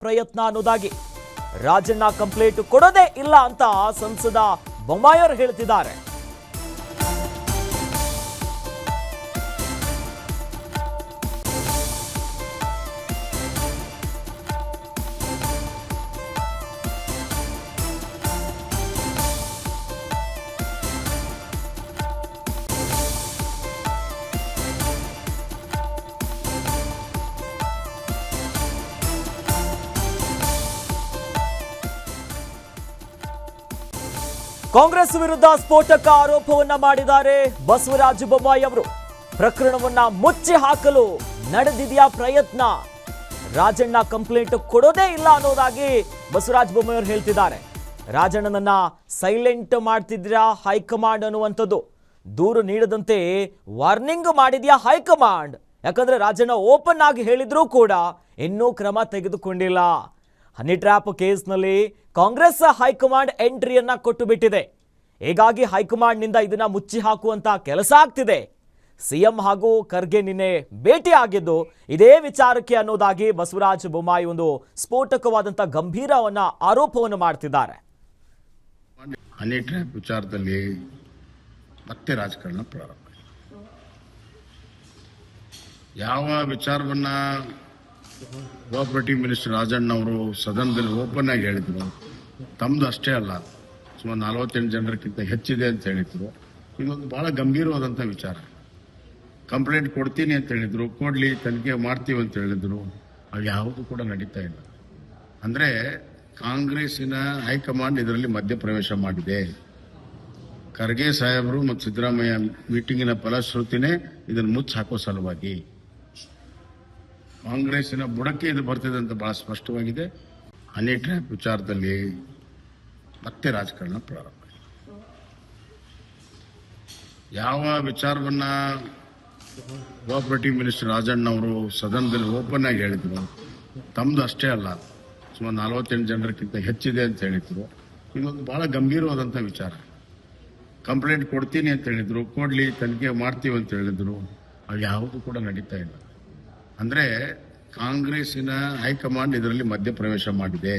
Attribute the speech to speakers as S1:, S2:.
S1: ಪ್ರಯತ್ನ ಅನ್ನೋದಾಗಿ ರಾಜಣ್ಣ ಕಂಪ್ಲೇಂಟ್ ಕೊಡೋದೇ ಇಲ್ಲ ಅಂತ ಸಂಸದ ಬೊಮ್ಮಾಯಿ ಹೇಳ್ತಿದ್ದಾರೆ. ಕಾಂಗ್ರೆಸ್ ವಿರುದ್ಧ ಸ್ಫೋಟಕ ಆರೋಪವನ್ನ ಮಾಡಿದ್ದಾರೆ ಬಸವರಾಜ ಬೊಮ್ಮಾಯಿ ಅವರು. ಪ್ರಕರಣವನ್ನ ಮುಚ್ಚಿ ಹಾಕಲು ನಡೆದಿದೆಯಾ ಪ್ರಯತ್ನ? ರಾಜಣ್ಣ ಕಂಪ್ಲೇಂಟ್ ಕೊಡೋದೇ ಇಲ್ಲ ಅನ್ನೋದಾಗಿ ಬಸವರಾಜ ಬೊಮ್ಮಾಯಿ ಅವರು ಹೇಳ್ತಿದ್ದಾರೆ. ರಾಜಣ್ಣನನ್ನ ಸೈಲೆಂಟ್ ಮಾಡ್ತಿದ್ರಾ ಹೈಕಮಾಂಡ್ ಅನ್ನುವಂಥದ್ದು. ದೂರು ನೀಡದಂತೆ ವಾರ್ನಿಂಗ್ ಮಾಡಿದ್ಯಾ ಹೈಕಮಾಂಡ್? ಯಾಕಂದ್ರೆ ರಾಜಣ್ಣ ಓಪನ್ ಆಗಿ ಹೇಳಿದ್ರೂ ಕೂಡ ಇನ್ನೂ ಕ್ರಮ ತೆಗೆದುಕೊಂಡಿಲ್ಲ. ಹನಿ ಟ್ರ್ಯಾಪ್ ಕೇಸ್ನಲ್ಲಿ ಕಾಂಗ್ರೆಸ್ ಹೈಕಮಾಂಡ್ ಎಂಟ್ರಿಯನ್ನ ಕೊಟ್ಟು ಬಿಟ್ಟಿದೆ. ಹೀಗಾಗಿ ಹೈಕಮಾಂಡ್ನಿಂದ ಇದನ್ನ ಮುಚ್ಚಿ ಹಾಕುವಂತ ಕೆಲಸ ಆಗ್ತಿದೆ. ಸಿಎಂ ಹಾಗೂ ಖರ್ಗೆ ನಿನ್ನೆ ಭೇಟಿ ಆಗಿದ್ದು ಇದೇ ವಿಚಾರಕ್ಕೆ ಅನ್ನೋದಾಗಿ ಬಸವರಾಜ ಬೊಮ್ಮಾಯಿ ಒಂದು ಸ್ಫೋಟಕವಾದಂತ ಗಂಭೀರವನ್ನ ಆರೋಪವನ್ನು ಮಾಡ್ತಿದ್ದಾರೆ.
S2: ಹನಿ ಟ್ರ್ಯಾಪ್ ವಿಚಾರದಲ್ಲಿ ಮತ್ತೆ ರಾಜಕಾರಣ ಪ್ರಾರಂಭ. ಯಾವ ವಿಚಾರವನ್ನ ಕೋಆಪರೇಟಿವ್ ಮಿನಿಸ್ಟರ್ ರಾಜಣ್ಣ ಅವರು ಸದನದಲ್ಲಿ ಓಪನ್ ಆಗಿ ಹೇಳಿದ್ರು, ತಮ್ದು ಅಷ್ಟೇ ಅಲ್ಲ ಸುಮಾರು 48 ಜನರಿಗಿಂತ ಹೆಚ್ಚಿದೆ ಅಂತ ಹೇಳಿದ್ರು. ಇದೊಂದು ಬಹಳ ಗಂಭೀರವಾದಂಥ ವಿಚಾರ. ಕಂಪ್ಲೇಂಟ್ ಕೊಡ್ತೀನಿ ಅಂತ ಹೇಳಿದ್ರು, ಕೊಡ್ಲಿ ತನಿಖೆ ಮಾಡ್ತೀವಿ ಅಂತ ಹೇಳಿದ್ರು. ಅದು ಯಾವುದು ಕೂಡ ನಡೀತಾ ಇಲ್ಲ. ಅಂದ್ರೆ ಕಾಂಗ್ರೆಸ್ಸಿನ ಹೈಕಮಾಂಡ್ ಇದರಲ್ಲಿ ಮಧ್ಯಪ್ರವೇಶ ಮಾಡಿದೆ. ಖರ್ಗೆ ಸಾಹೇಬರು ಮತ್ತು ಸಿದ್ದರಾಮಯ್ಯ ಮೀಟಿಂಗಿನ ಫಲಶ್ರುತಿನೇ ಇದನ್ನು ಮುಚ್ಚಿ ಹಾಕೋ ಸಲುವಾಗಿ ಕಾಂಗ್ರೆಸ್ಸಿನ ಬುಡಕ್ಕೆ ಇದು ಬರ್ತಿದೆ ಅಂತ ಬಹಳ ಸ್ಪಷ್ಟವಾಗಿದೆ. ಹನಿ ಟ್ರ್ಯಾಪ್ ವಿಚಾರದಲ್ಲಿ ಮತ್ತೆ ರಾಜಕಾರಣ ಪ್ರಾರಂಭ. ಯಾವ ವಿಚಾರವನ್ನ ಕೋಆಪರೇಟಿವ್ ಮಿನಿಸ್ಟರ್ ರಾಜಣ್ಣ ಅವರು ಸದನದಲ್ಲಿ ಓಪನ್ ಆಗಿ ಹೇಳಿದ್ರು, ತಮ್ದು ಅಷ್ಟೇ ಅಲ್ಲ ಸುಮಾರು 48 ಜನರಿಗಿಂತ ಹೆಚ್ಚಿದೆ ಅಂತ ಹೇಳಿದ್ರು. ಇದೊಂದು ಬಹಳ ಗಂಭೀರವಾದಂಥ ವಿಚಾರ. ಕಂಪ್ಲೇಂಟ್ ಕೊಡ್ತೀನಿ ಅಂತ ಹೇಳಿದ್ರು, ಕೊಡ್ಲಿ ತನಿಖೆ ಮಾಡ್ತೀವಿ ಅಂತ ಹೇಳಿದ್ರು. ಅದು ಯಾವುದು ಕೂಡ ನಡೀತಾ ಇಲ್ಲ. ಅಂದ್ರೆ ಕಾಂಗ್ರೆಸ್ಸಿನ ಹೈಕಮಾಂಡ್ ಇದರಲ್ಲಿ ಮಧ್ಯಪ್ರವೇಶ ಮಾಡಿದೆ.